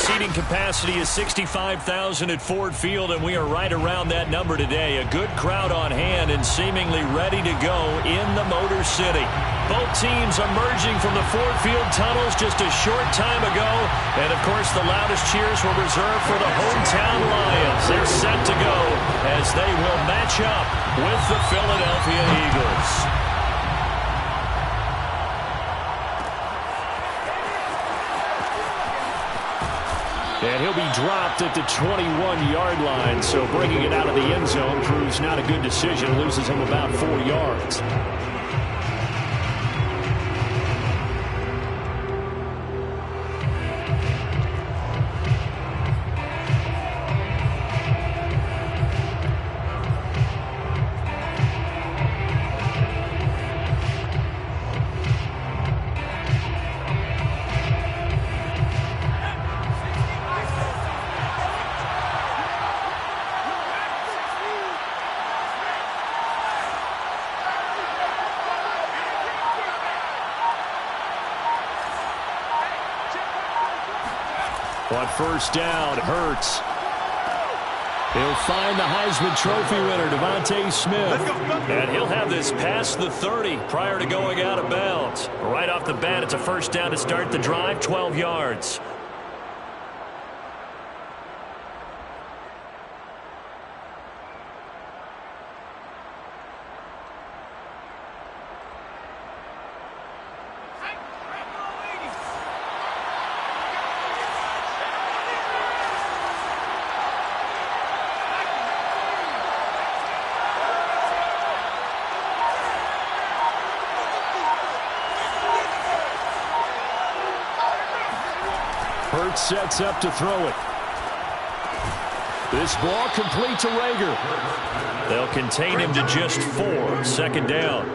seating capacity is 65,000 at Ford Field, and we are right around that number today. A good crowd on hand and seemingly ready to go in the Motor City. Both teams emerging from the Ford Field tunnels just a short time ago. And, of course, the loudest cheers were reserved for the hometown Lions. They're set to go as they will match up with the Philadelphia Eagles. And he'll be dropped at the 21-yard line, so bringing it out of the end zone proves not a good decision. Loses him about 4 yards. On first down, Hurts. He'll find the Heisman Trophy winner, Devontae Smith. And he'll have this past the 30 prior to going out of bounds. Right off the bat, it's a first down to start the drive, 12 yards. Hurts sets up to throw it. This ball complete to Reagor. They'll contain him to just 4. Second down.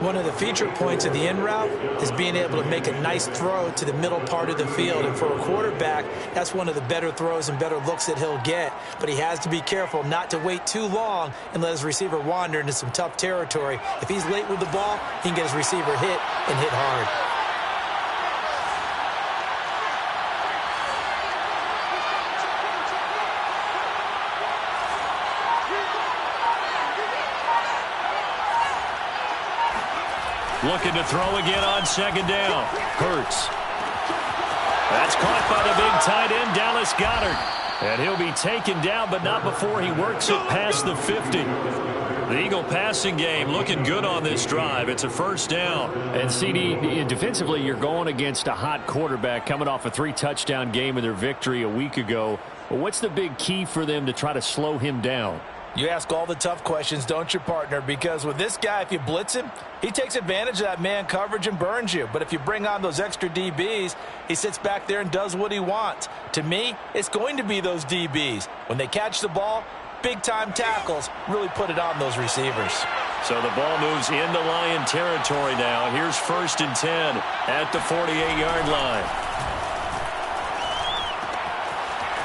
One of the feature points of the in route is being able to make a nice throw to the middle part of the field. And for a quarterback, that's one of the better throws and better looks that he'll get. But he has to be careful not to wait too long and let his receiver wander into some tough territory. If he's late with the ball, he can get his receiver hit and hit hard. Looking to throw again on second down. Hurts. That's caught by the big tight end, Dallas Goedert. And he'll be taken down, but not before he works it past the 50. The Eagle passing game looking good on this drive. It's a first down. And, CD, defensively, you're going against a hot quarterback coming off a 3-touchdown game in their victory a week ago. Well, what's the big key for them to try to slow him down? You ask all the tough questions, don't you, partner? Because with this guy, if you blitz him, he takes advantage of that man coverage and burns you. But if you bring on those extra DBs, he sits back there and does what he wants. To me, it's going to be those DBs. When they catch the ball, big-time tackles really put it on those receivers. So the ball moves into Lion territory now. Here's 1st and 10 at the 48-yard line.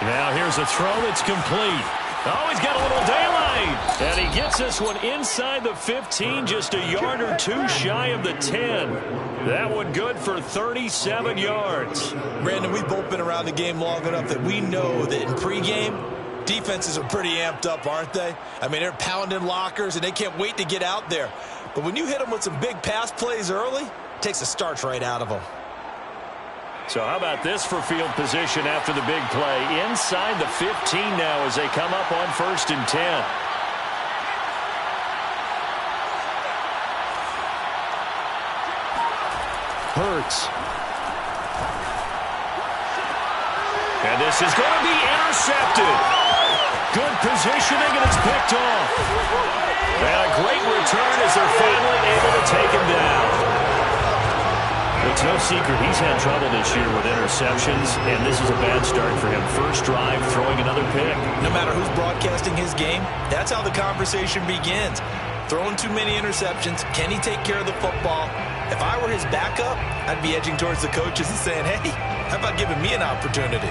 Now here's a throw that's complete. Oh, he's got a little daylight. And he gets this one inside the 15, just a yard or 2 shy of the 10. That one good for 37 yards. Brandon, we've both been around the game long enough that we know that in pregame, defenses are pretty amped up, aren't they? I mean, they're pounding lockers, and they can't wait to get out there. But when you hit them with some big pass plays early, it takes the starch right out of them. So how about this for field position after the big play? Inside the 15 now as they come up on 1st and 10. Hurts. And this is going to be intercepted. Good positioning, and it's picked off. And a great return as they're finally able to take him down. It's no secret he's had trouble this year with interceptions, and this is a bad start for him. First drive, throwing another pick. No matter who's broadcasting his game, that's how the conversation begins. Throwing too many interceptions, can he take care of the football? If I were his backup, I'd be edging towards the coaches and saying, hey, how about giving me an opportunity?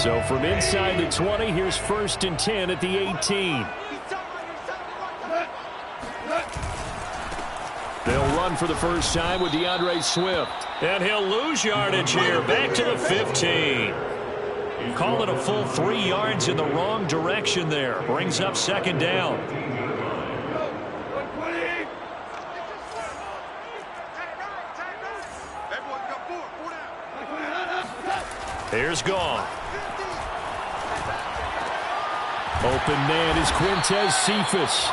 So from inside the 20, here's 1st and 10 at the 18. They'll run run for the first time with DeAndre Swift. And he'll lose yardage here, back to the 15. Call it a full 3 yards in the wrong direction there. Brings up second down. Here's Goff. Open man is Quintez Cephus.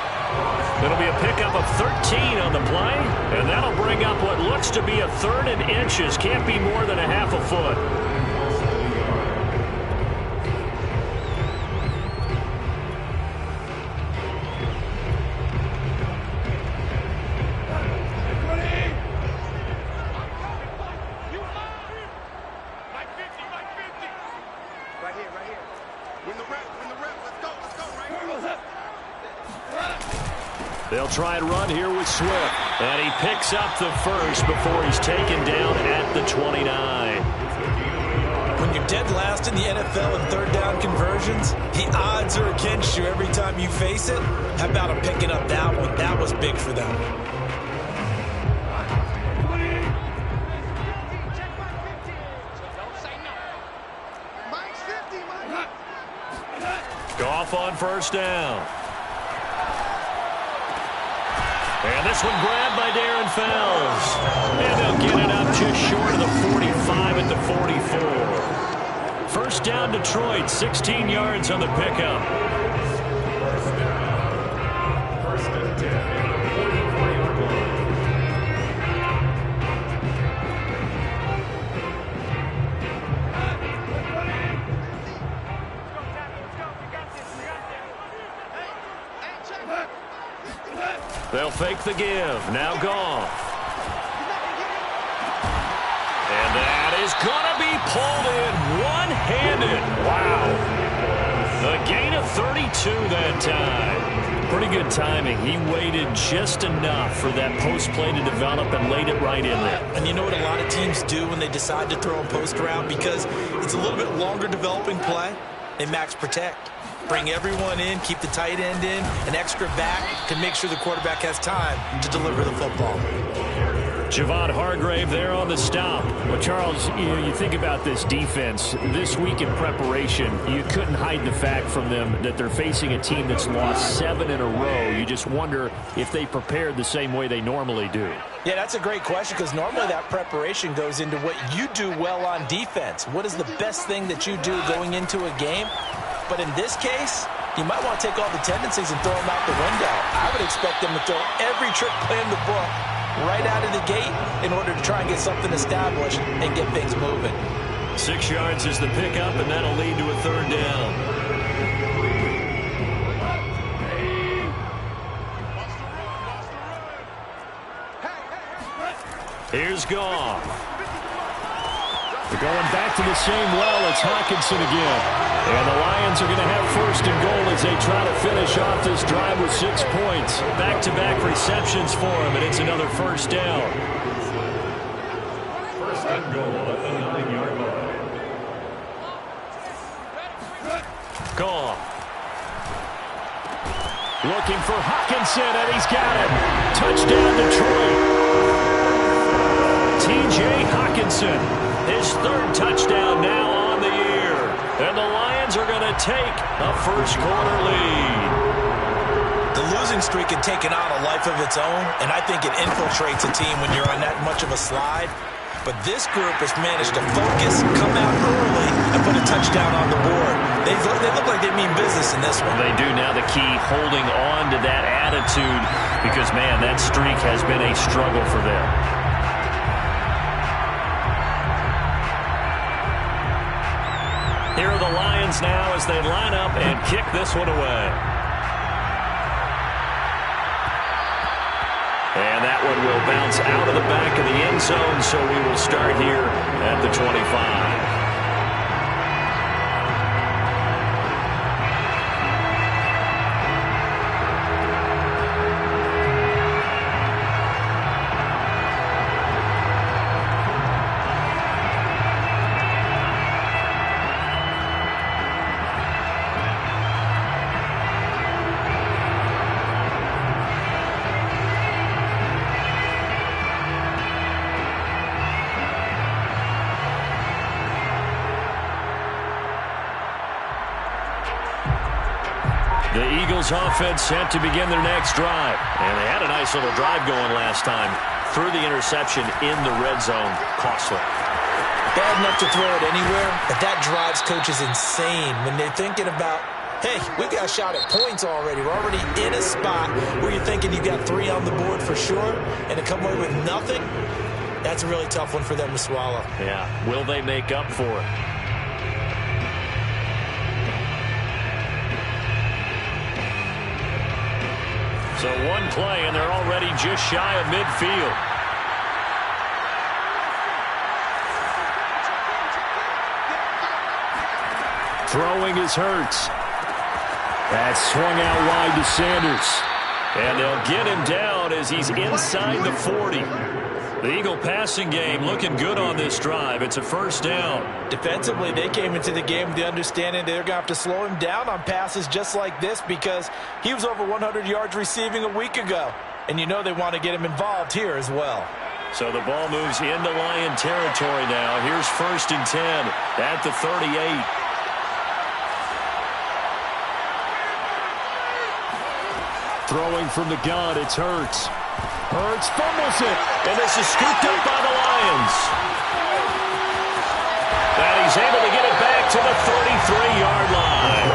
It'll be a pickup of 13 on the play, and that'll bring up what looks to be a 3rd and inches. Can't be more than a half a foot. They'll try and run here with Swift. And he picks up the first before he's taken down at the 29. When you're dead last in the NFL in 3rd down conversions, the odds are against you every time you face it. How about him picking up that one? That was big for them. Goff on first down. And this one grabbed by Darren Fells. And they'll get it up just short of the 45 at the 44. First down Detroit, 16 yards on the pickup. They'll fake the give. Now Goff. And that is going to be pulled in one-handed. Wow. A gain of 32 that time. Pretty good timing. He waited just enough for that post play to develop and laid it right in there. And you know what a lot of teams do when they decide to throw a post route? Because it's a little bit longer developing play. They max protect. Bring everyone in, keep the tight end in, an extra back to make sure the quarterback has time to deliver the football. Javon Hargrave there on the stop. Well, Charles, you think about this defense. This week in preparation, you couldn't hide the fact from them that they're facing a team that's lost 7 in a row. You just wonder if they prepared the same way they normally do. Yeah, that's a great question because normally that preparation goes into what you do well on defense. What is the best thing that you do going into a game? But in this case, you might want to take all the tendencies and throw them out the window. I would expect them to throw every trick play in the book right out of the gate in order to try and get something established and get things moving. 6 yards is the pickup, and that'll lead to a 3rd down. Here's Goff. They're going back to the same well. It's Hockenson again. And the Lions are going to have 1st and goal as they try to finish off this drive with 6 points. Back-to-back receptions for him, and it's another 1st down. 1st and goal at the 9-yard line. Goff. Looking for Hockenson, and he's got him. Touchdown, Detroit. T.J. Hockenson, his 3rd touchdown now on the year. And the Lions are going to take a first-quarter lead. The losing streak had taken on a life of its own, and I think it infiltrates a team when you're on that much of a slide. But this group has managed to focus, come out early, and put a touchdown on the board. They look like they mean business in this one. They do. Now the key, holding on to that attitude, because, man, that streak has been a struggle for them. Here are the Lions now as they line up and kick this one away. And that one will bounce out of the back of the end zone, so we will start here at the 25. Eagles offense set to begin their next drive. And they had a nice little drive going last time. Threw the interception in the red zone. Costly. Bad enough to throw it anywhere, but that drives coaches insane when they're thinking about, hey, we've got a shot at points already. We're already in a spot where you're thinking you got 3 on the board for sure, and to come away with nothing, that's a really tough one for them to swallow. Yeah, will they make up for it? So one play, and they're already just shy of midfield. Throwing is Hurts. That's swung out wide to Sanders. And they'll get him down as he's inside the 40. The Eagle passing game looking good on this drive. It's a first down. Defensively, they came into the game with the understanding they're going to have to slow him down on passes just like this because he was over 100 yards receiving a week ago. And you know they want to get him involved here as well. So the ball moves into Lion territory now. Here's 1st and 10 at the 38. Throwing from the gun, it's Hurts. Hurts fumbles it, and this is scooped up by the Lions. And he's able to get it back to the 33-yard line.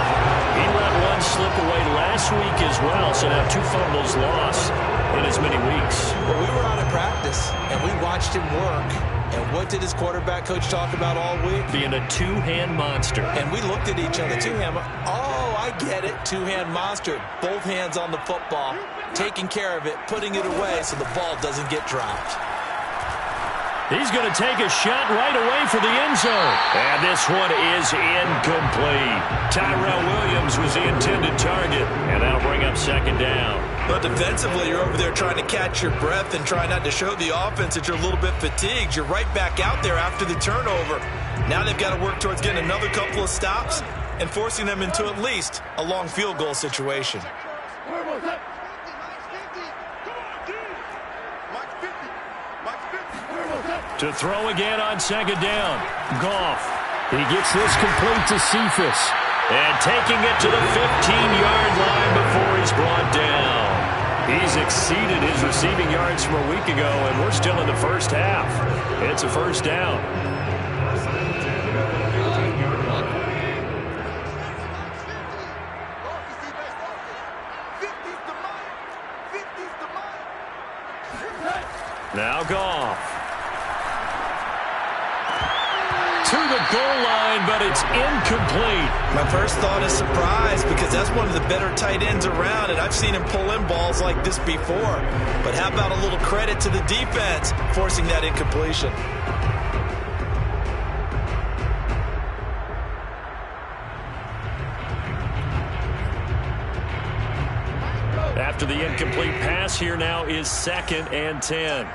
He let one slip away last week as well, so now 2 fumbles lost in as many weeks. Well, we were out of practice, and we watched him work. And what did his quarterback coach talk about all week? Being a 2-hand monster. And we looked at each other. 2-hand. Oh, I get it. 2-hand monster. Both hands on the football. Taking care of it. Putting it away so the ball doesn't get dropped. He's going to take a shot right away for the end zone. And this one is incomplete. Tyrell Williams was the intended target. And that'll bring up 2nd down. But defensively, you're over there trying to catch your breath and try not to show the offense that you're a little bit fatigued. You're right back out there after the turnover. Now they've got to work towards getting another couple of stops and forcing them into at least a long field goal situation. To throw again on 2nd down. Goff. He gets this complete to Cephas. And taking it to the 15-yard line before he's brought down. He's exceeded his receiving yards from a week ago, and we're still in the first half. It's a first down. Now Goff. To the goal line, but it's incomplete. My first thought is surprise because that's one of the better tight ends around, and I've seen him pull in balls like this before. But how about a little credit to the defense forcing that incompletion? After the incomplete pass, here now is 2nd and 10.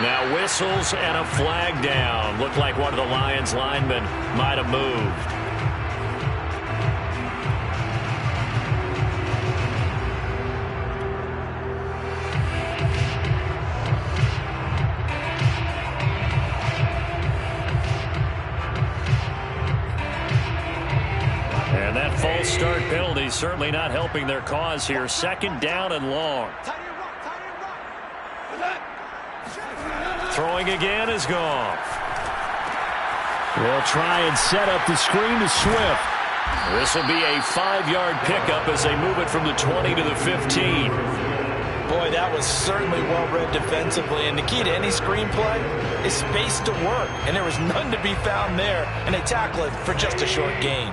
Now whistles and a flag down. Looked like one of the Lions linemen might have moved. And that false start penalty certainly not helping their cause here. 2nd down and long. Throwing again is Goff. They'll try and set up the screen to Swift. This will be a 5-yard pickup as they move it from the 20 to the 15. Boy, that was certainly well-read defensively. And the key to any screenplay is space to work. And there was none to be found there. And they tackle it for just a short gain.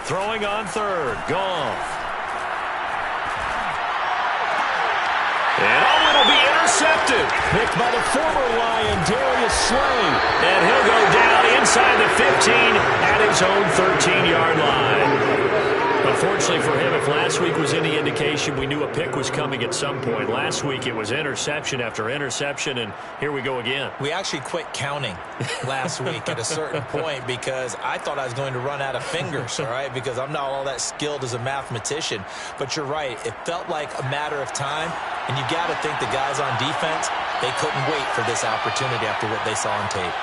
Throwing on 3rd. Goff. And it'll be intercepted. Picked by the former Lion, Darius Slay. And he'll go down inside the 15 at his own 13-yard line. Unfortunately for him, if last week was any indication, we knew a pick was coming at some point. Last week it was interception after interception, and here we go again. We actually quit counting last week at a certain point because I thought I was going to run out of fingers, all right, because I'm not all that skilled as a mathematician. But you're right. It felt like a matter of time And you got to think the guys on defense, they couldn't wait for this opportunity after what they saw on tape.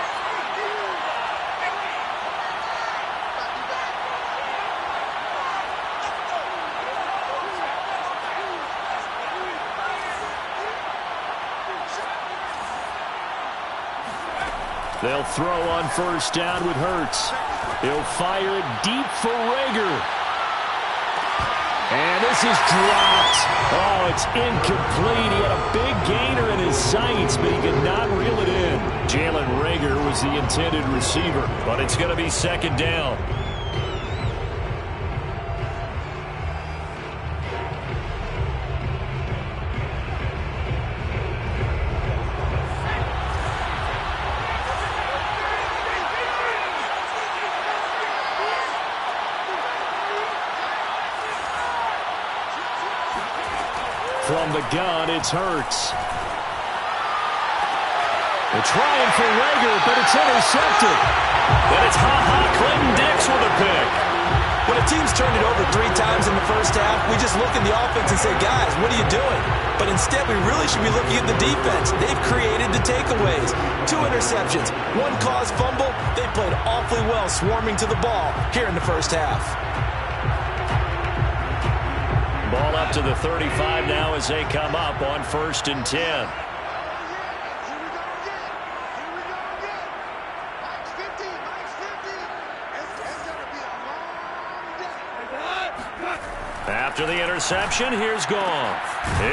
They'll throw on first down with Hurts. He'll fire it deep for Rager. And this is dropped. Oh, it's incomplete. He had a big gainer in his sights, but he could not reel it in. Jalen Rager was the intended receiver, but it's going to be second down. From the gun, it's Hurts. They're trying for Rager, but it's intercepted. And it's Clinton Dix with a pick. When a team's turned it over 3 times in the first half, we just look in the offense and say, guys, what are you doing? But instead, we really should be looking at the defense. They've created the takeaways. 2 interceptions, 1 caused fumble. They played awfully well swarming to the ball here in the first half. Ball up to the 35 now as they come up on 1st and 10. After the interception, here's Goff.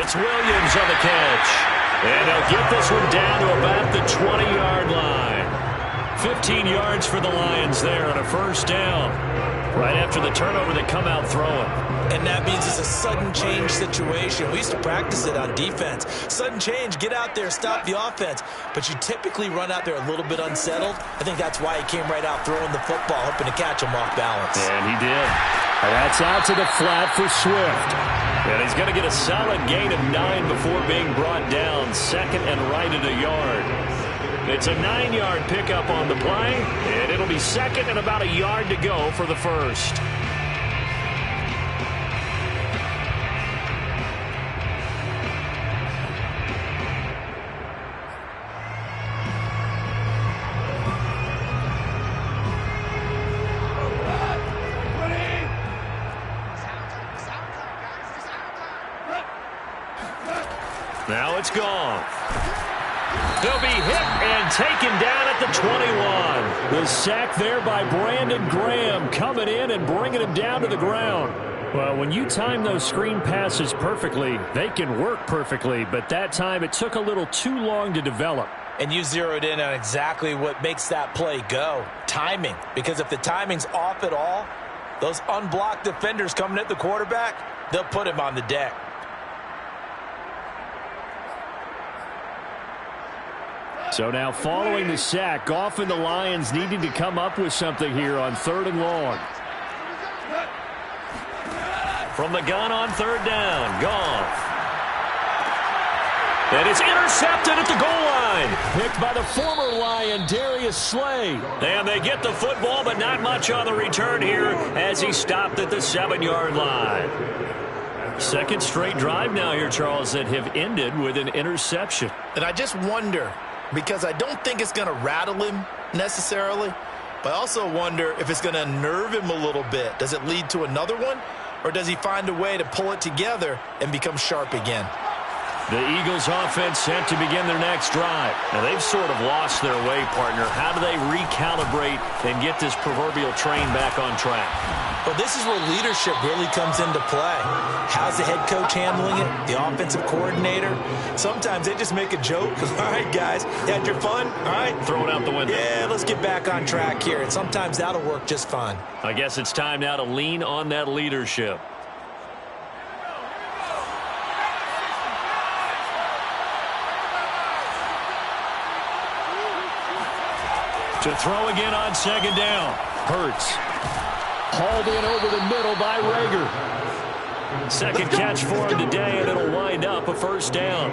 It's Williams on the catch. And they'll get this one down to about the 20-yard line. 15 yards for the Lions there on a first down. Right after the turnover, they come out throwing. And that means it's a sudden change situation. We used to practice it on defense. Sudden change, get out there, stop the offense. But you typically run out there a little bit unsettled. I think that's why he came right out throwing the football, hoping to catch him off balance. And he did. That's out to the flat for Swift. And he's going to get a solid gain of 9 before being brought down. Second and right at a yard. It's a 9-yard pickup on the play, and it'll be second and about a yard to go for the first. Now it's gone. He'll be hit and taken down at the 21. The sack there by Brandon Graham coming in and bringing him down to the ground. Well, when you time those screen passes perfectly, they can work perfectly, but that time it took a little too long to develop. And you zeroed in on exactly what makes that play go. Timing. Because if the timing's off at all, those unblocked defenders coming at the quarterback, they'll put him on the deck. So now following the sack, Goff and the Lions needing to come up with something here on 3rd and long. From the gun on 3rd down, Goff. And it's intercepted at the goal line. Picked by the former Lion, Darius Slay. And they get the football, but not much on the return here as he stopped at the 7-yard line. Second straight drive now here, Charles, that have ended with an interception. And I just wonder, because I don't think it's going to rattle him necessarily, but I also wonder if it's going to unnerve him a little bit. Does it lead to another one, or does he find a way to pull it together and become sharp again? The Eagles offense set to begin their next drive. Now, they've sort of lost their way, partner. How do they recalibrate and get this proverbial train back on track? Well, this is where leadership really comes into play. How's the head coach handling it? The offensive coordinator? Sometimes they just make a joke. All right, guys, you had your fun? All right. Throw it out the window. Yeah, let's get back on track here. And sometimes that'll work just fine. I guess it's time now to lean on that leadership. To throw again on 2nd down. Hurts. Hauled in over the middle by Rager. Second catch for him today, and it'll wind up a first down.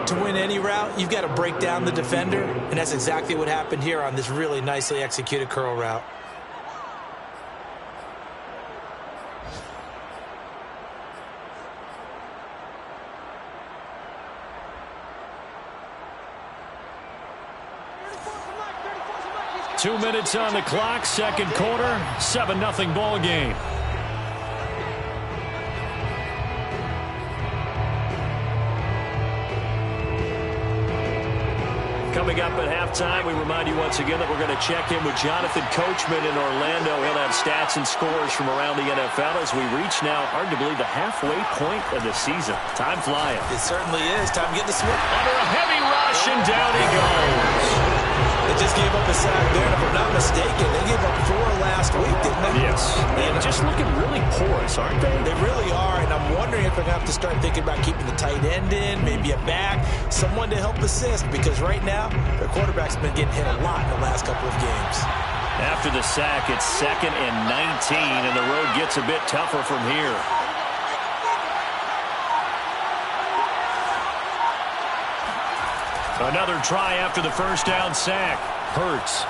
To win any route, you've got to break down the defender, and that's exactly what happened here on this really nicely executed curl route. 2 minutes on the clock, second quarter, 7-0 ball game. Coming up at halftime, we remind you once again that we're going to check in with Jonathan Coachman in Orlando. He'll have stats and scores from around the NFL as we reach now, hard to believe, the halfway point of the season. Time flying. It certainly is. Time to get the switch. Under a heavy rush, and down he goes. They just gave up a sack there, and if I'm not mistaken, they gave up 4 last week, didn't they? Yes. And just looking really porous, aren't they? They really are, and I'm wondering if they're going to have to start thinking about keeping the tight end in, maybe a back, someone to help assist, because right now, their quarterback's been getting hit a lot in the last couple of games. After the sack, it's 2nd and 19, and the road gets a bit tougher from here. Another try after the first down sack. Hurts.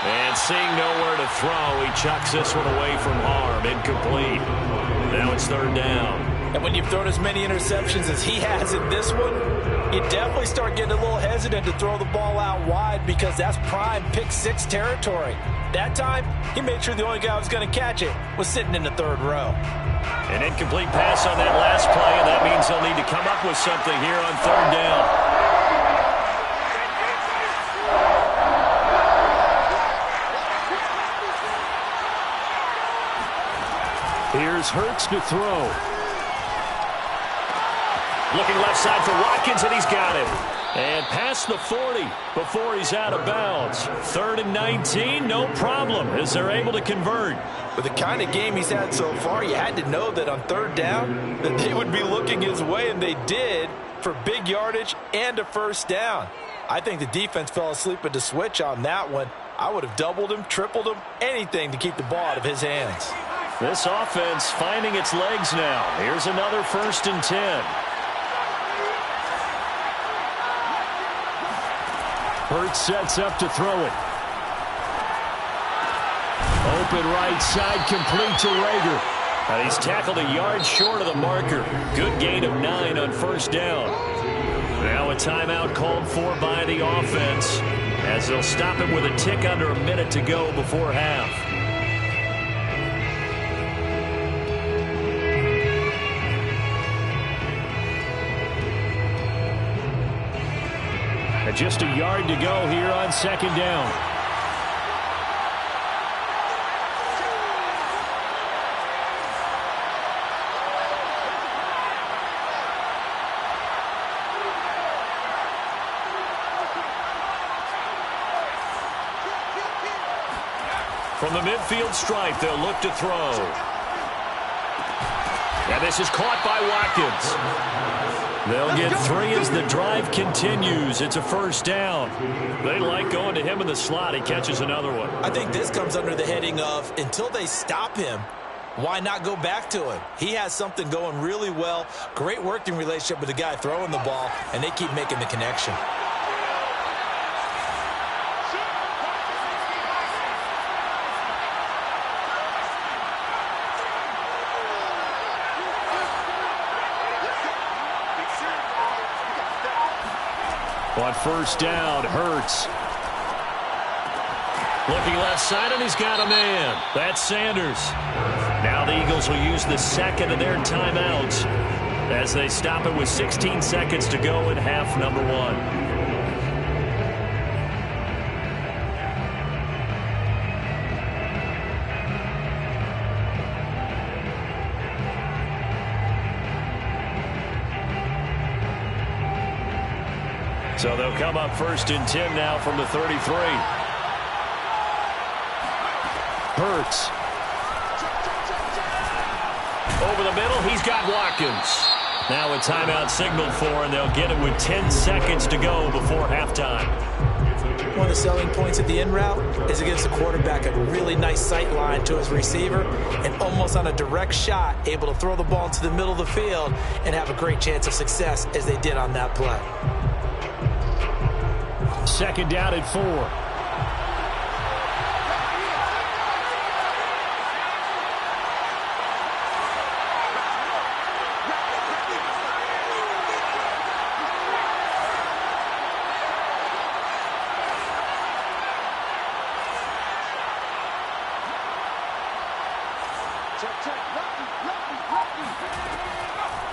And seeing nowhere to throw, he chucks this one away from harm. Incomplete. Now it's 3rd down. And when you've thrown as many interceptions as he has in this one, you definitely start getting a little hesitant to throw the ball out wide because that's prime pick 6 territory. That time, he made sure the only guy who was going to catch it was sitting in the 3rd row. An incomplete pass on that last play, and that means they'll need to come up with something here on 3rd down. Here's Hurts to throw. Looking left side for Watkins, and he's got it. And past the 40 before he's out of bounds. 3rd and 19, no problem, as they're able to convert. With the kind of game he's had so far, you had to know that on 3rd down that they would be looking his way, and they did, for big yardage and a first down. I think the defense fell asleep at the switch on that one. I would have doubled him, tripled him, anything to keep the ball out of his hands. This offense finding its legs now. Here's another 1st and 10. Hurts sets up to throw it. Open right side, complete to Rager. And he's tackled a yard short of the marker. Good gain of 9 on 1st down. Now a timeout called for by the offense, as they'll stop it with a tick under a minute to go before half. And just a yard to go here on 2nd down. From the midfield stripe, they'll look to throw. And this is caught by Watkins. They'll get 3 as the drive continues. It's a first down. They like going to him in the slot. He catches another one. I think this comes under the heading of, until they stop him, why not go back to him? He has something going really well. Great working relationship with the guy throwing the ball, and they keep making the connection. On first down, Hurts. Looking left side, and he's got a man. That's Sanders. Now the Eagles will use the 2nd of their timeouts as they stop it with 16 seconds to go in half number 1. So they'll come up 1st and 10 now from the 33. Hurts. Over the middle, he's got Watkins. Now a timeout signaled for, and they'll get it with 10 seconds to go before halftime. One of the selling points of the in route is it gives the quarterback a really nice sight line to his receiver, and almost on a direct shot, able to throw the ball into the middle of the field and have a great chance of success as they did on that play. 2nd down at 4.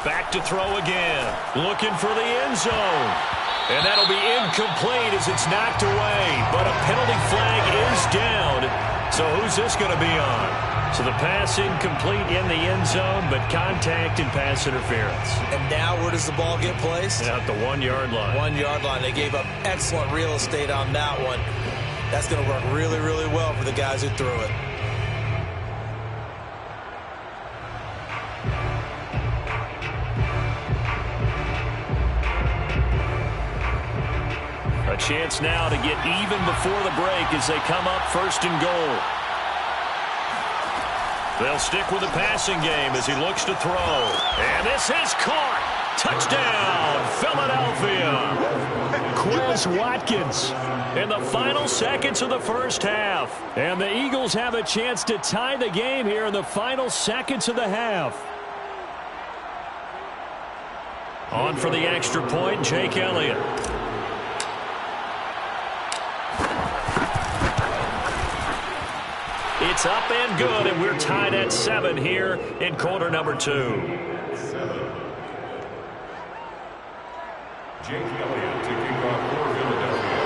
Back to throw again. Looking for the end zone. And that'll be incomplete as it's knocked away. But a penalty flag is down. So who's this going to be on? So the pass incomplete in the end zone, but contact and pass interference. And now where does the ball get placed? At the 1-yard line. 1-yard line. They gave up excellent real estate on that one. That's going to work really, really well for the guys who threw it. A chance now to get even before the break as they come up 1st and goal. They'll stick with the passing game as he looks to throw. And this is caught. Touchdown, Philadelphia. Quez Watkins in the final seconds of the first half. And the Eagles have a chance to tie the game here in the final seconds of the half. On for the extra point, Jake Elliott. It's up and good, and we're tied at 7 here in quarter number 2. Jake Elliott to kick off for Philadelphia.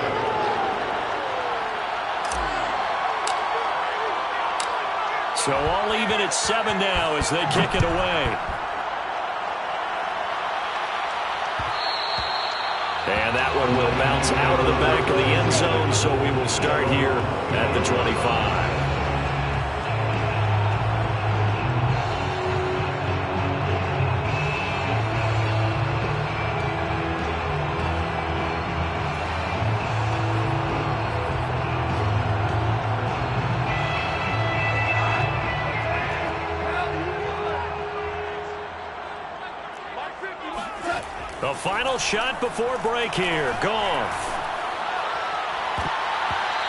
So all even at 7 now as they kick it away. And that one will bounce out of the back of the end zone, so we will start here at the 25. The final shot before break here. Goff.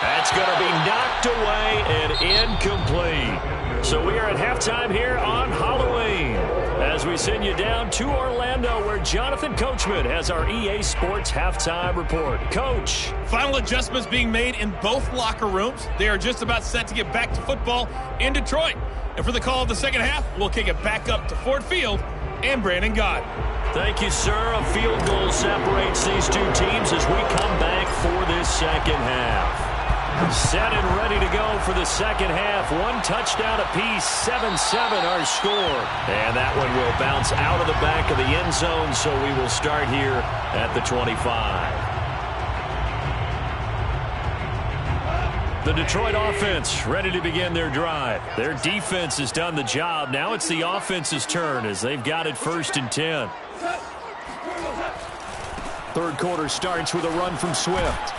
That's going to be knocked away and incomplete. So we are at halftime here on Halloween as we send you down to Orlando where Jonathan Coachman has our EA Sports halftime report. Coach. Final adjustments being made in both locker rooms. They are just about set to get back to football in Detroit. And for the call of the second half, we'll kick it back up to Ford Field and Brandon Gott. Thank you, sir. A field goal separates these two teams as we come back for this second half. Set and ready to go for the second half. 1 touchdown apiece, 7-7 our score. And that one will bounce out of the back of the end zone, so we will start here at the 25. The Detroit offense ready to begin their drive. Their defense has done the job. Now it's the offense's turn as they've got it 1st and 10. Third quarter starts with a run from Swift.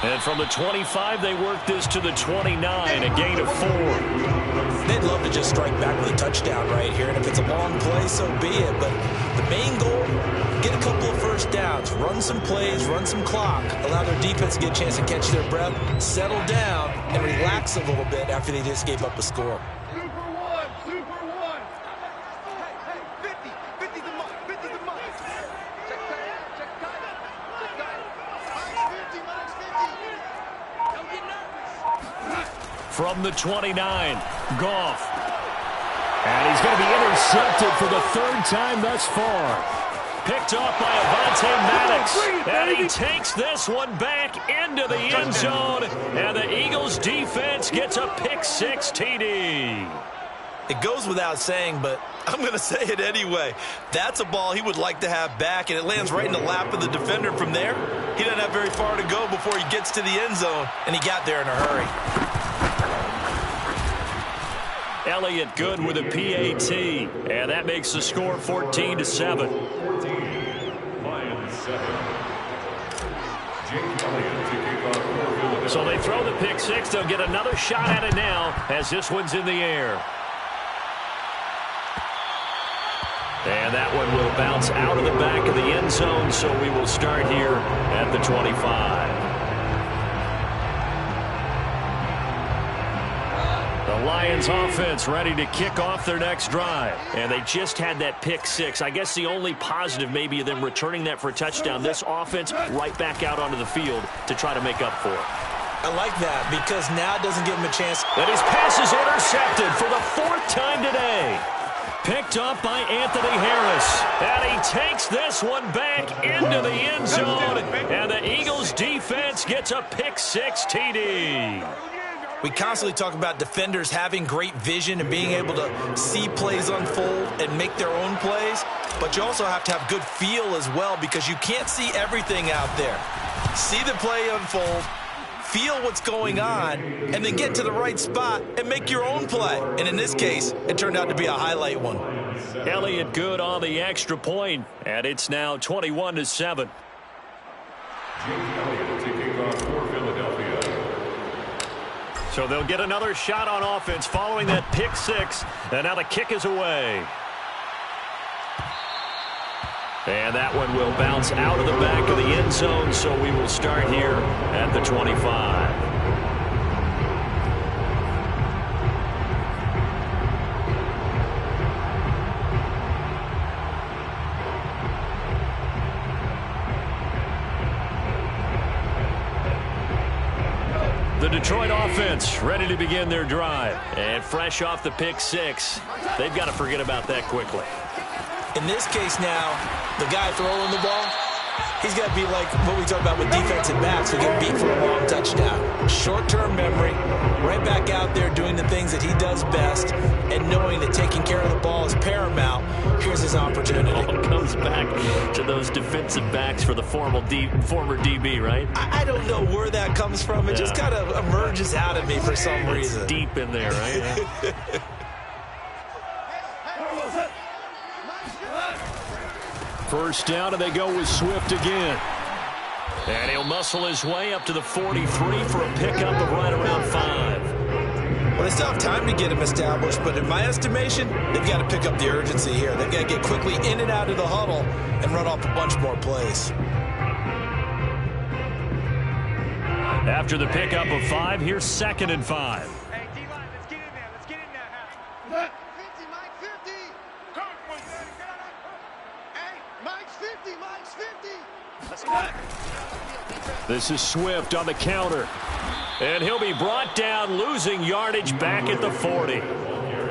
And from the 25, they work this to the 29, a gain of 4. They'd love to just strike back with a touchdown right here, and if it's a long play, so be it. But the main goal, get a couple of first downs, run some plays, run some clock, allow their defense to get a chance to catch their breath, settle down, and relax a little bit after they just gave up a score. From the 29, Goff. And he's going to be intercepted for the 3rd time thus far. Picked off by Avonte Maddox. And he takes this one back into the end zone. And the Eagles defense gets a pick-6 TD. It goes without saying, but I'm going to say it anyway. That's a ball he would like to have back, and it lands right in the lap of the defender from there. He doesn't have very far to go before he gets to the end zone, and he got there in a hurry. Elliott good with a PAT, and that makes the score 14-7. 14, Lions 7. Jake Elliott to kick off for Philadelphia. So they throw the pick-6. They'll get another shot at it now as this one's in the air. And that one will bounce out of the back of the end zone, so we will start here at the 25. The Lions offense ready to kick off their next drive. And they just had that pick-6. I guess the only positive maybe of them returning that for a touchdown. This offense right back out onto the field to try to make up for it. I like that because now it doesn't give him a chance. And his pass is intercepted for the 4th time today. Picked up by Anthony Harris. And he takes this one back into the end zone. And the Eagles defense gets a pick-6 TD. We constantly talk about defenders having great vision and being able to see plays unfold and make their own plays. But you also have to have good feel as well because you can't see everything out there. See the play unfold, feel what's going on, and then get to the right spot and make your own play. And in this case, it turned out to be a highlight one. Elliott good on the extra point, and it's now 21-7. Elliott to kick off for Philadelphia. So they'll get another shot on offense following that pick-6, and now the kick is away. And that one will bounce out of the back of the end zone, so we will start here at the 25. The Detroit offense ready to begin their drive. And fresh off the pick-6, they've got to forget about that quickly. In this case now, the guy throwing the ball, he's got to be like what we talk about with defensive backs who get beat for a long touchdown. Short-term memory, right back out there doing the things that he does best, and knowing that taking care of the ball is paramount. Here's his opportunity. All comes back to those defensive backs for the former DB, right? I don't know where that comes from. It just kind of emerges out of me for some reason. It's deep in there, right? First down, and they go with Swift again. And he'll muscle his way up to the 43 for a pickup of right around 5. Well, they still have time to get him established, but in my estimation, they've got to pick up the urgency here. They've got to get quickly in and out of the huddle and run off a bunch more plays. After the pickup of 5, here's 2nd and 5. Hey, D-line, let's get in there. Let's get in there. 50, Mike, 50. Hey, Mike's 50, Mike's 50. Let's go. This is Swift on the counter. And he'll be brought down, losing yardage back at the 40.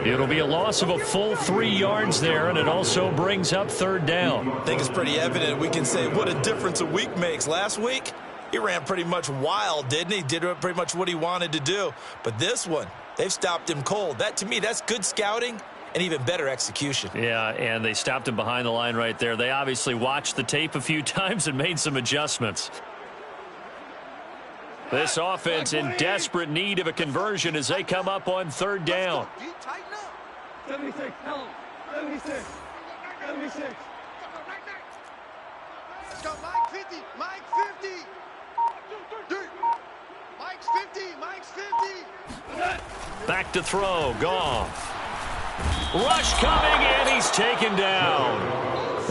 It'll be a loss of a full 3 yards there, and it also brings up 3rd down. I think it's pretty evident. We can say what a difference a week makes. Last week, he ran pretty much wild, didn't he? Did pretty much what he wanted to do. But this one, they've stopped him cold. That, to me, that's good scouting and even better execution. Yeah, and they stopped him behind the line right there. They obviously watched the tape a few times and made some adjustments. This offense in desperate need of a conversion as they come up on 3rd down. 76, 76. 76. Let's go, Mike 50, Mike 50. Mike's 50, Mike's 50. Back to throw, Goff. Rush coming, and he's taken down.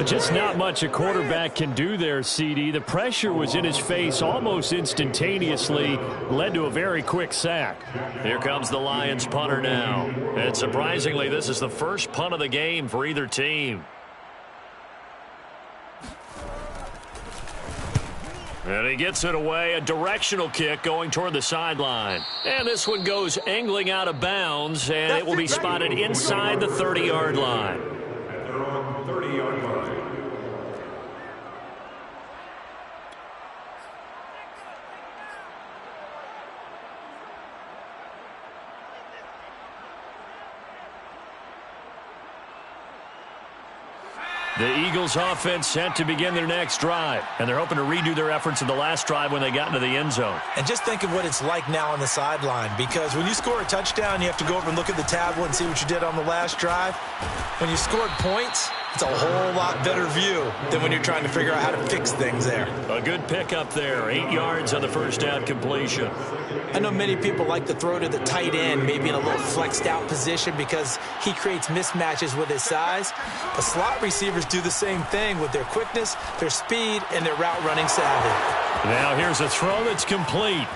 Just not much a quarterback can do there, CD. The pressure was in his face almost instantaneously, led to a very quick sack. Here comes the Lions punter now. And surprisingly, this is the first punt of the game for either team. And he gets it away, a directional kick going toward the sideline. And this one goes angling out of bounds, and it will be spotted inside the 30-yard line. They're on the 30-yard line. The Eagles offense set to begin their next drive, and they're hoping to redo their efforts in the last drive when they got into the end zone. And just think of what it's like now on the sideline, because when you score a touchdown, you have to go over and look at the tablet and see what you did on the last drive. When you scored points, it's a whole lot better view than when you're trying to figure out how to fix things there. A good pickup there, 8 yards on the first down completion. I know many people like to throw to the tight end, maybe in a little flexed out position because he creates mismatches with his size. The slot receivers do the same thing with their quickness, their speed, and their route running savvy. Now here's a throw that's complete.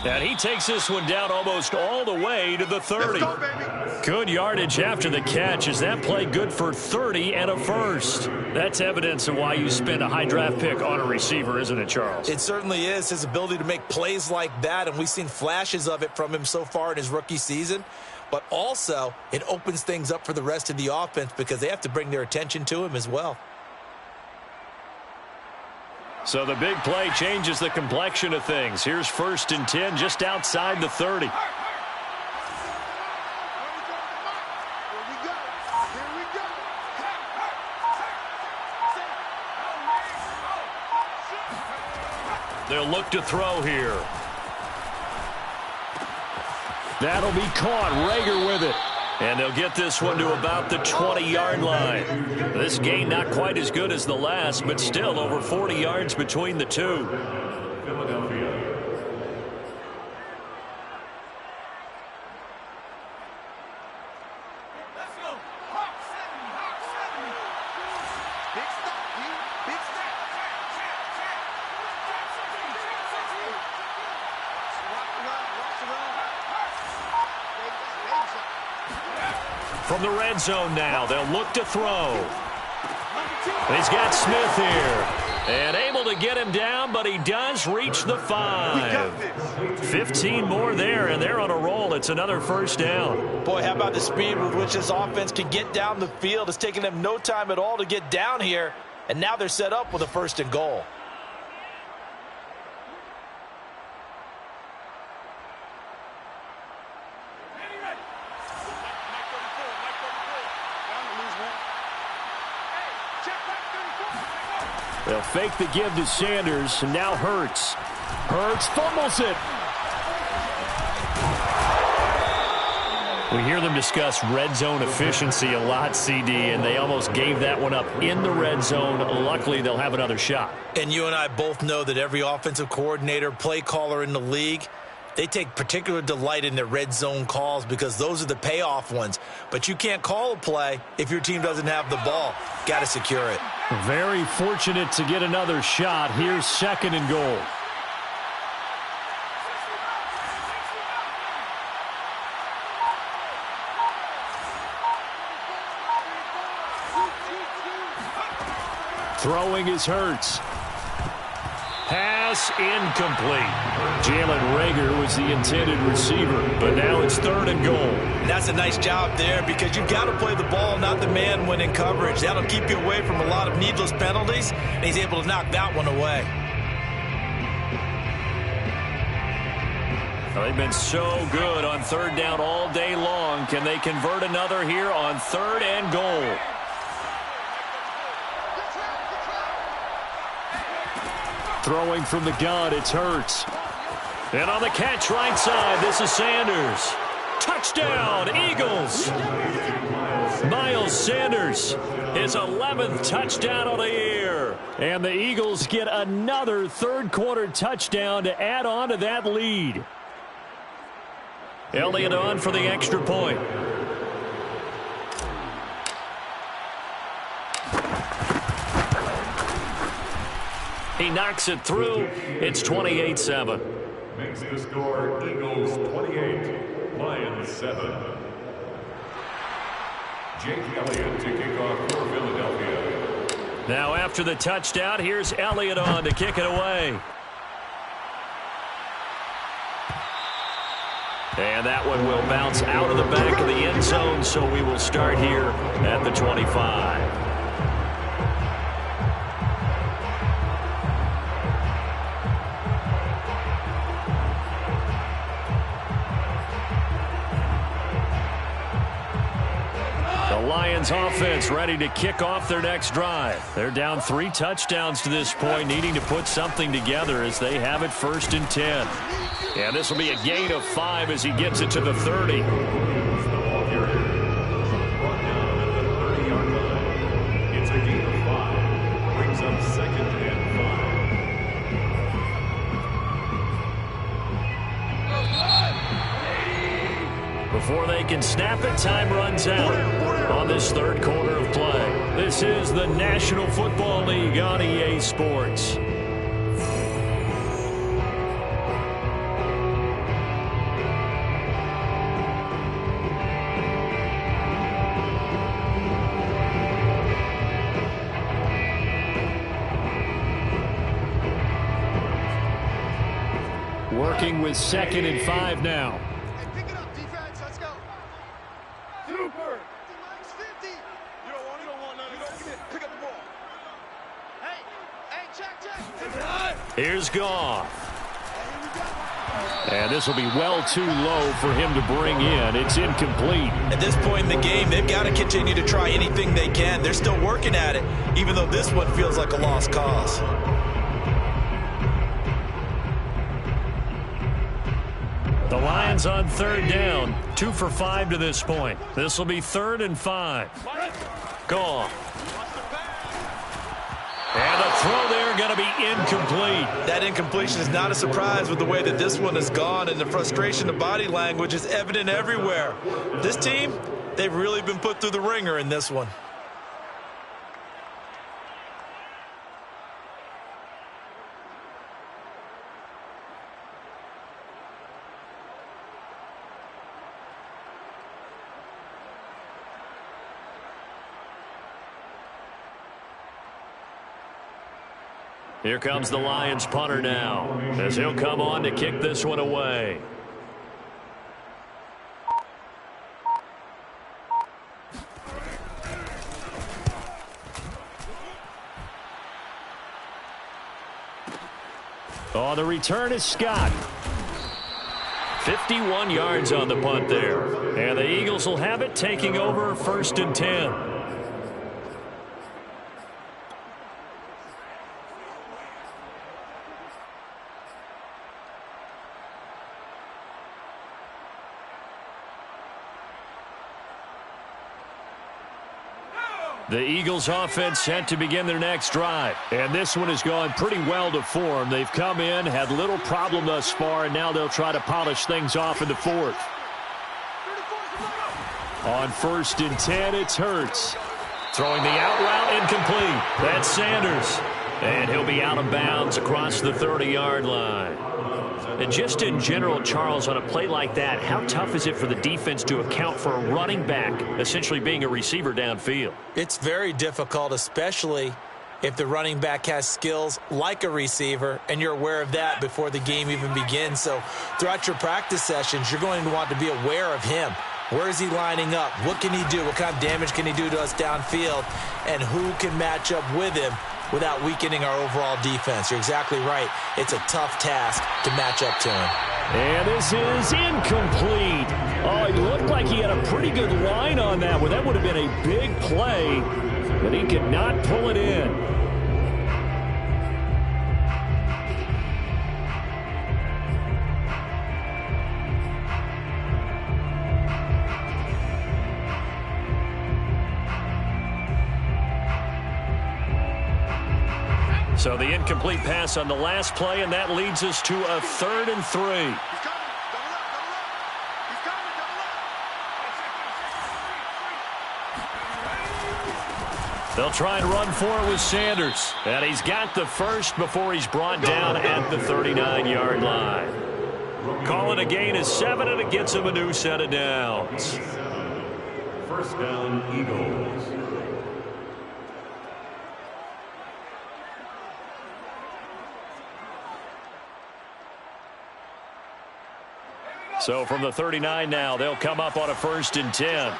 And he takes this one down almost all the way to the 30. Let's go, baby. Good yardage after the catch. Is that play good for 30 and a first? That's evidence of why you spend a high draft pick on a receiver, isn't it, Charles? It certainly is. His ability to make plays like that, and we've seen flashes of it from him so far in his rookie season. But also, it opens things up for the rest of the offense because they have to bring their attention to him as well. So the big play changes the complexion of things. Here's 1st and 10 just outside the 30. They'll look to throw here. That'll be caught. Rager with it. And they'll get this one to about the 20-yard line. This gain not quite as good as the last, but still over 40 yards between the two. Philadelphia. Big stop, big stop. From the red zone now, they'll look to throw. He's got Smith here. And able to get him down, but he does reach the 5. 15 more there, and they're on a roll. It's another first down. Boy, how about the speed with which this offense can get down the field? It's taken them no time at all to get down here, and now they're set up with a 1st and goal. They'll fake the give to Sanders, and now Hurts. Hurts fumbles it. We hear them discuss red zone efficiency a lot, CD, and they almost gave that one up in the red zone. Luckily, they'll have another shot. And you and I both know that every offensive coordinator, play caller in the league, they take particular delight in their red zone calls because those are the payoff ones. But you can't call a play if your team doesn't have the ball. Got to secure it. Very fortunate to get another shot. Here's 2nd and goal. Throwing is Hurts. Pass incomplete. Jalen Rager was the intended receiver, but now it's 3rd and goal. And that's a nice job there because you've got to play the ball, not the man when in coverage. That'll keep you away from a lot of needless penalties, and he's able to knock that one away. Well, they've been so good on 3rd down all day long. Can they convert another here on 3rd and goal? Throwing from the gun, it's Hurts. And on the catch right side, this is Sanders. Touchdown, Eagles. Miles Sanders, his 11th touchdown of the year. And the Eagles get another 3rd quarter touchdown to add on to that lead. Elliott on for the extra point. He knocks it through. It's 28-7. Makes the score Eagles 28, Lions 7. Jake Elliott to kick off for Philadelphia. Now after the touchdown, here's Elliott on to kick it away. And that one will bounce out of the back of the end zone, so we will start here at the 25. Lions offense ready to kick off their next drive. They're down 3 touchdowns to this point, needing to put something together as they have it 1st and 10. And this will be a gain of 5 as he gets it to the 30. It's a gain of 5. Brings up 2nd and 5. Before they can snap it, time runs out on this 3rd quarter of play. This is the National Football League on EA Sports. with 2nd and 5 now. Hey, pick it up, defense. Let's go. Super. 50. You don't want none. Pick up the ball. Hey, check. Here's Goff. And this will be well too low for him to bring in. It's incomplete. At this point in the game, they've got to continue to try anything they can. They're still working at it, even though this one feels like a lost cause. The Lions on 3rd down. 2 for 5 to this point. This will be 3rd and 5. Goff. And the throw there going to be incomplete. That incompletion is not a surprise with the way that this one has gone, and the frustration of body language is evident everywhere. This team, they've really been put through the ringer in this one. Here comes the Lions punter now, as he'll come on to kick this one away. Oh, the return is Scott. 51 yards on the punt there. And the Eagles will have it, taking over 1st and 10. The Eagles offense set to begin their next drive. And this one has gone pretty well to form. They've come in, had little problem thus far, and now they'll try to polish things off in the 4th. On 1st and 10, it's Hurts. Throwing the out route, incomplete. That's Sanders. And he'll be out of bounds across the 30-yard line. And just in general, Charles, on a play like that, how tough is it for the defense to account for a running back essentially being a receiver downfield? It's very difficult, especially if the running back has skills like a receiver, and you're aware of that before the game even begins. So throughout your practice sessions, you're going to want to be aware of him. Where is he lining up? What can he do? What kind of damage can he do to us downfield? And who can match up with him without weakening our overall defense? You're exactly right. It's a tough task to match up to him. And this is incomplete. Oh, he looked like he had a pretty good line on that one. That would have been a big play, but he could not pull it in. So the incomplete pass on the last play, and that leads us to a 3rd and 3. They'll try and run for it with Sanders. And he's got the first before he's brought down at the 39-yard line. Calling a gain of 7, and it gets him a new set of downs. 1st down, Eagles. So from the 39 now, they'll come up on a 1st and 10.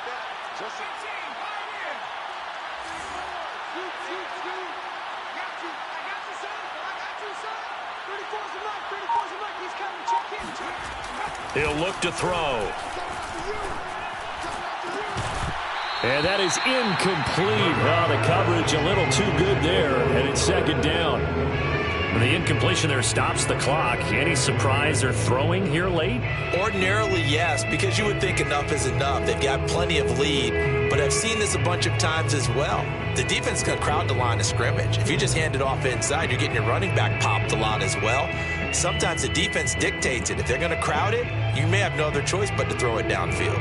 He'll look to throw. And that is incomplete. Oh, the coverage a little too good there, and it's 2nd down. The incompletion there stops the clock. Any surprise they're throwing here late? Ordinarily, yes, because you would think enough is enough. They've got plenty of lead, but I've seen this a bunch of times as well. The defense is going to crowd the line of scrimmage. If you just hand it off inside, you're getting your running back popped a lot as well. Sometimes the defense dictates it. If they're going to crowd it, you may have no other choice but to throw it downfield.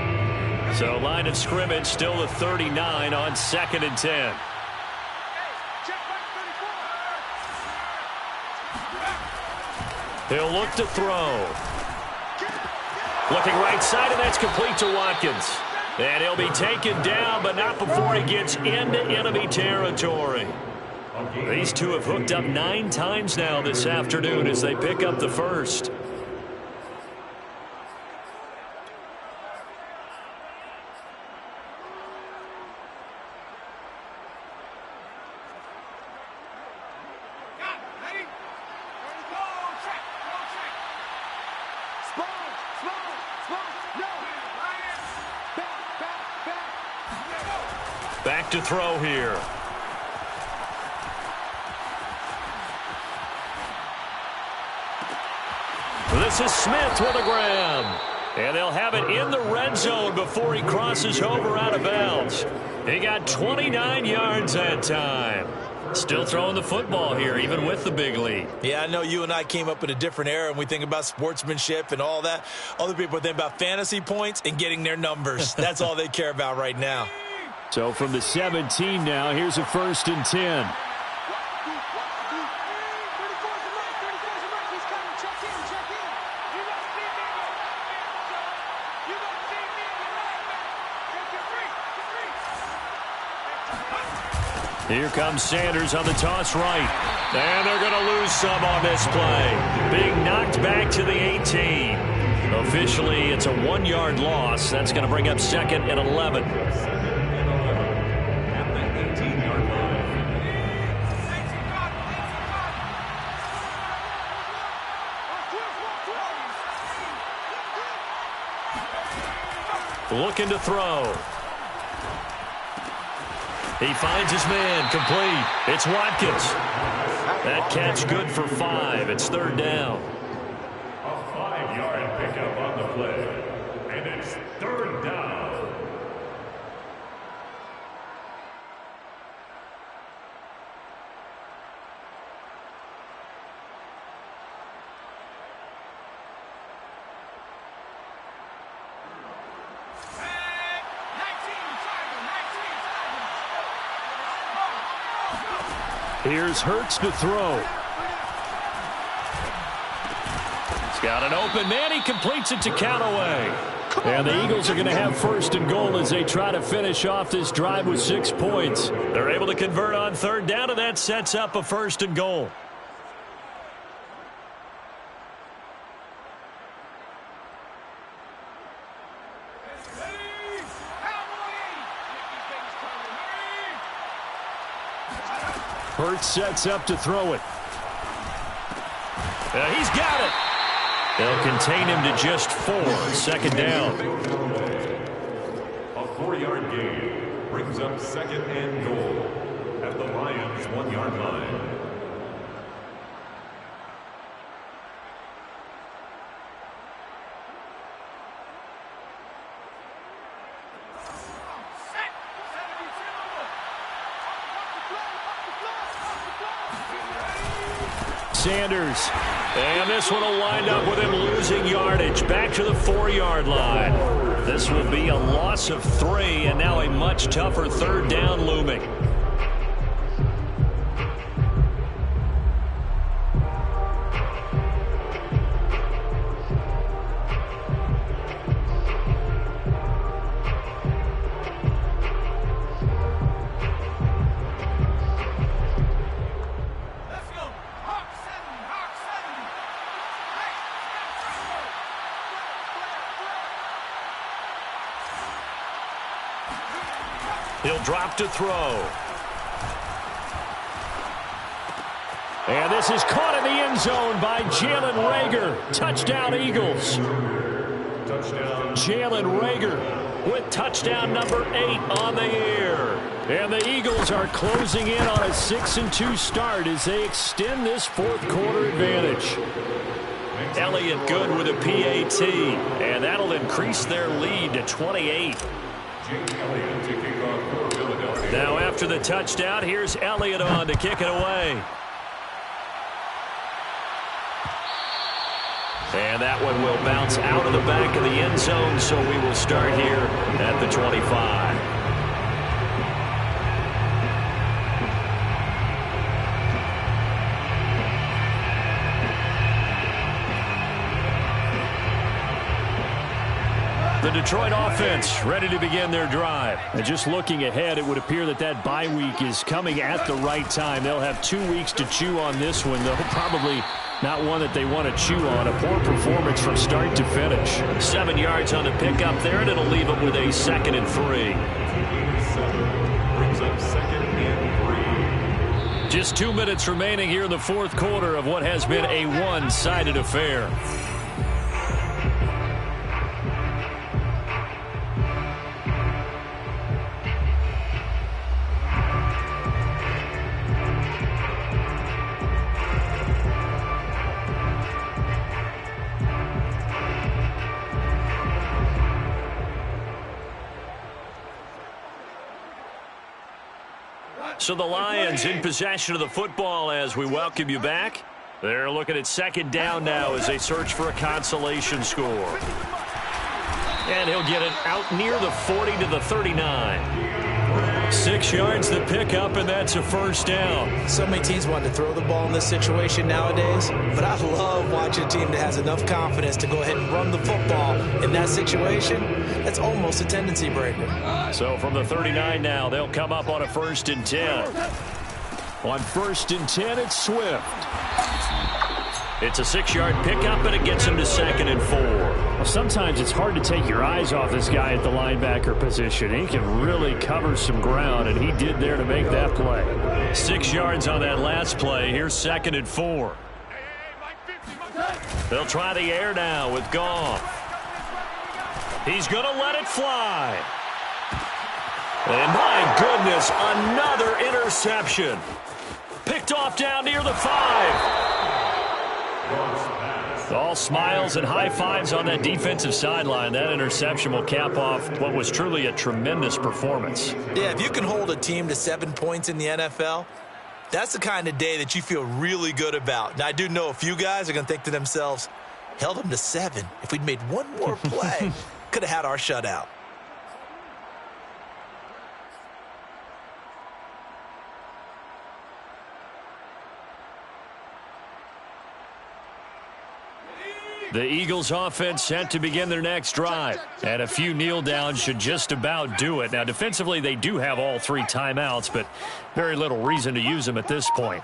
So line of scrimmage still the 39 on 2nd and 10. He'll look to throw. Looking right side, and that's complete to Watkins. And he'll be taken down, but not before he gets into enemy territory. These two have hooked up 9 times now this afternoon as they pick up the first. Back to throw here. This is Smith with a grab. And they'll have it in the red zone before he crosses over out of bounds. He got 29 yards that time. Still throwing the football here, even with the big lead. Yeah, I know you and I came up in a different era, and we think about sportsmanship and all that. Other people think about fantasy points and getting their numbers. That's all they care about right now. So from the 17 now, here's a 1st and 10. Here comes Sanders on the toss right. And they're going to lose some on this play. Being knocked back to the 18. Officially, it's a 1-yard loss. That's going to bring up 2nd and 11. At the 18-yard line. Looking to throw. He finds his man, complete. It's Watkins. That catch good for 5. It's 3rd down. A 5-yard pickup on the play. And it's 3rd down. Here's Hurts to throw. He's got an open man. He completes it to Callaway. And the Eagles are going to have 1st and goal as they try to finish off this drive with 6 points. They're able to convert on 3rd down, and that sets up a 1st and goal. Hurts sets up to throw it. He's got it. They'll contain him to just 4. 2nd down. A 4-yard gain brings up 2nd and goal at the Lions' 1-yard line. Sanders. And this one will wind up with him losing yardage. Back to the 4-yard line. This will be a loss of 3, and now a much tougher 3rd down looming. He'll drop to throw. And this is caught in the end zone by Jalen Reagor. Touchdown, Eagles. Touchdown. Jalen Reagor with touchdown number 8 on the year. And the Eagles are closing in on a 6-2 start as they extend this 4th quarter advantage. Elliott good with a PAT, and that'll increase their lead to 28. Now after the touchdown, here's Elliott on to kick it away. And that one will bounce out of the back of the end zone, so we will start here at the 25. The Detroit offense ready to begin their drive. And just looking ahead, it would appear that that bye week is coming at the right time. They'll have 2 weeks to chew on this one, though probably not one that they want to chew on. A poor performance from start to finish. 7 yards on the pickup there, and it'll leave it with a 2nd and 3. Brings up 2nd and 3. Just 2 minutes remaining here in the 4th quarter of what has been a one-sided affair. So the Lions in possession of the football as we welcome you back. They're looking at second down now as they search for a consolation score. And he'll get it out near the 40 to the 39. 6 yards to pick up, and that's a first down. So many teams want to throw the ball in this situation nowadays, but I love watching a team that has enough confidence to go ahead and run the football in that situation. That's almost a tendency breaker. So from the 39 now, they'll come up on a 1st and 10. On 1st and 10, it's Swift. It's a 6-yard pickup, and it gets him to 2nd and 4. Well, sometimes it's hard to take your eyes off this guy at the linebacker position. He can really cover some ground, and he did there to make that play. 6 yards on that last play. Here's 2nd and 4. They'll try the air now with Goff. He's going to let it fly. And my goodness, another interception. Picked off down near the 5. All smiles and high fives on that defensive sideline. That interception will cap off what was truly a tremendous performance. Yeah, if you can hold a team to 7 points in the NFL, that's the kind of day that you feel really good about. Now, I do know a few guys are going to think to themselves, held them to 7. If we'd made one more play, could have had our shutout. The Eagles offense set to begin their next drive. And a few kneel downs should just about do it. Now, defensively, they do have all 3 timeouts, but very little reason to use them at this point.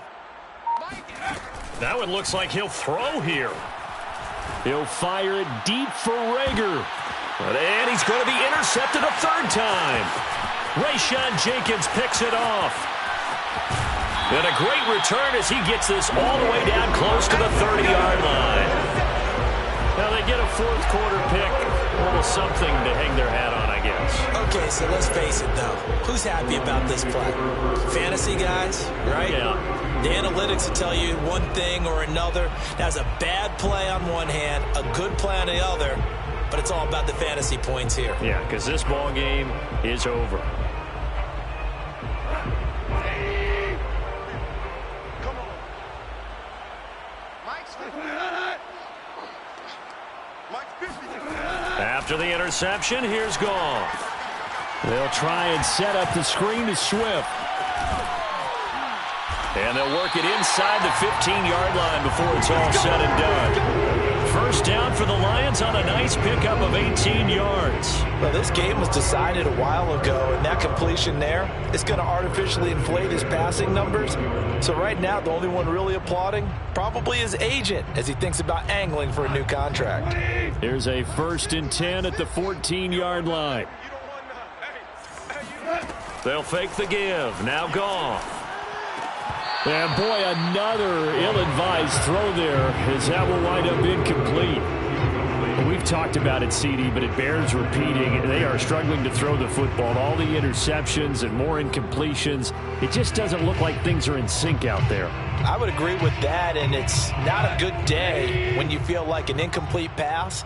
That one looks like he'll throw here. He'll fire it deep for Reagor. And he's going to be intercepted a 3rd time. Rayshawn Jenkins picks it off. And a great return as he gets this all the way down close to the 30-yard line. Now they get a 4th quarter pick. A little something to hang their hat on, I guess. Okay, so let's face it, though. Who's happy about this play? Fantasy guys, right? Yeah. The analytics will tell you one thing or another. That's a bad play on one hand, a good play on the other, but it's all about the fantasy points here. Yeah, because this ball game is over. Come on. Mike's 50. Mike's 50. After the interception, here's Goff. They'll try and set up the screen to Swift. And they'll work it inside the 15-yard line before it's all said and done. First down for the Lions on a nice pickup of 18 yards. Well, this game was decided a while ago, and that completion there is going to artificially inflate his passing numbers. So right now, the only one really applauding probably his agent as he thinks about angling for a new contract. Here's a 1st and 10 at the 14-yard line. They'll fake the give. Now Goff. And boy, another ill-advised throw there as that will wind up incomplete. We've talked about it, CD, but it bears repeating. They are struggling to throw the football. All the interceptions and more incompletions. It just doesn't look like things are in sync out there. I would agree with that, and it's not a good day when you feel like an incomplete pass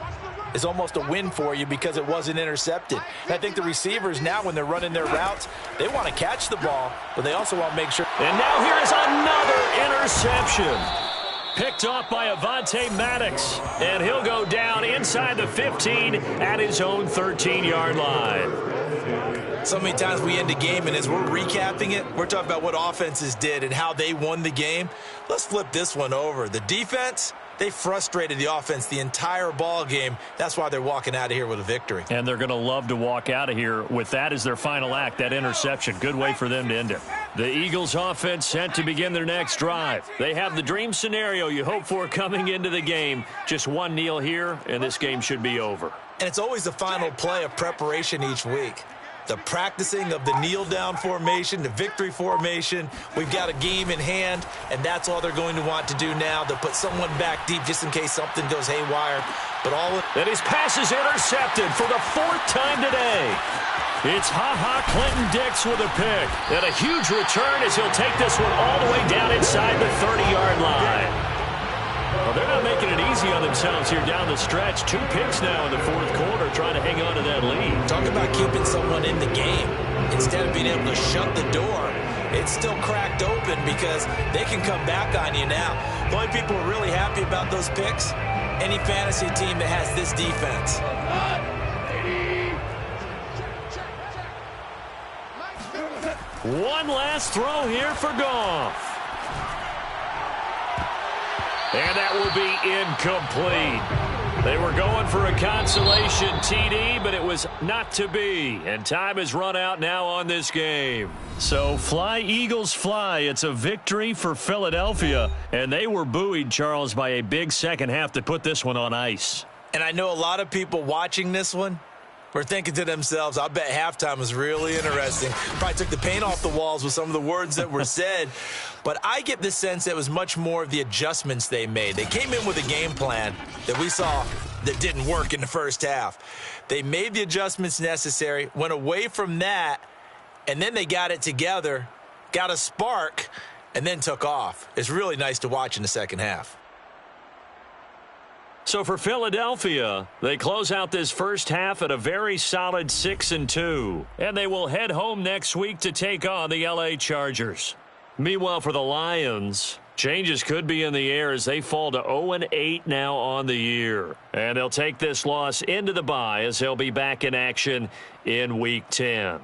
is almost a win for you because it wasn't intercepted. And I think the receivers now, when they're running their routes, they want to catch the ball, but they also want to make sure. And now here is another interception. Picked off by Avonte Maddox. And he'll go down inside the 15 at his own 13-yard line. So many times we end the game, and as we're recapping it, we're talking about what offenses did and how they won the game. Let's flip this one over. The defense, they frustrated the offense the entire ball game. That's why they're walking out of here with a victory. And they're going to love to walk out of here with that as their final act, that interception. Good way for them to end it. The Eagles offense set to begin their next drive. They have the dream scenario you hope for coming into the game. Just one kneel here, and this game should be over. And it's always the final play of preparation each week. The practicing of the kneel-down formation, the victory formation. We've got a game in hand, and that's all they're going to want to do now, to put someone back deep just in case something goes haywire. But and his pass is intercepted for the 4th time today. It's Ha-Ha Clinton-Dix with a pick. And a huge return as he'll take this one all the way down inside the 30-yard line. Well, they're not making it easy on themselves here down the stretch. 2 picks now in the 4th quarter trying to hang on to that lead. Talk about keeping someone in the game. Instead of being able to shut the door, it's still cracked open because they can come back on you now. The only people who are really happy about those picks, any fantasy team that has this defense. One last throw here for Goff. And that will be incomplete. They were going for a consolation TD, but it was not to be. And time has run out now on this game. So fly, Eagles, fly. It's a victory for Philadelphia. And they were buoyed, Charles, by a big second half to put this one on ice. And I know a lot of people watching this one were thinking to themselves, I bet halftime was really interesting. Probably took the paint off the walls with some of the words that were said. But I get the sense that it was much more of the adjustments they made. They came in with a game plan that we saw that didn't work in the first half. They made the adjustments necessary, went away from that, and then they got it together, got a spark, and then took off. It's really nice to watch in the second half. So for Philadelphia, they close out this first half at a very solid 6-2. And they will head home next week to take on the LA Chargers. Meanwhile, for the Lions, changes could be in the air as they fall to 0-8 now on the year. And they'll take this loss into the bye as they'll be back in action in Week 10.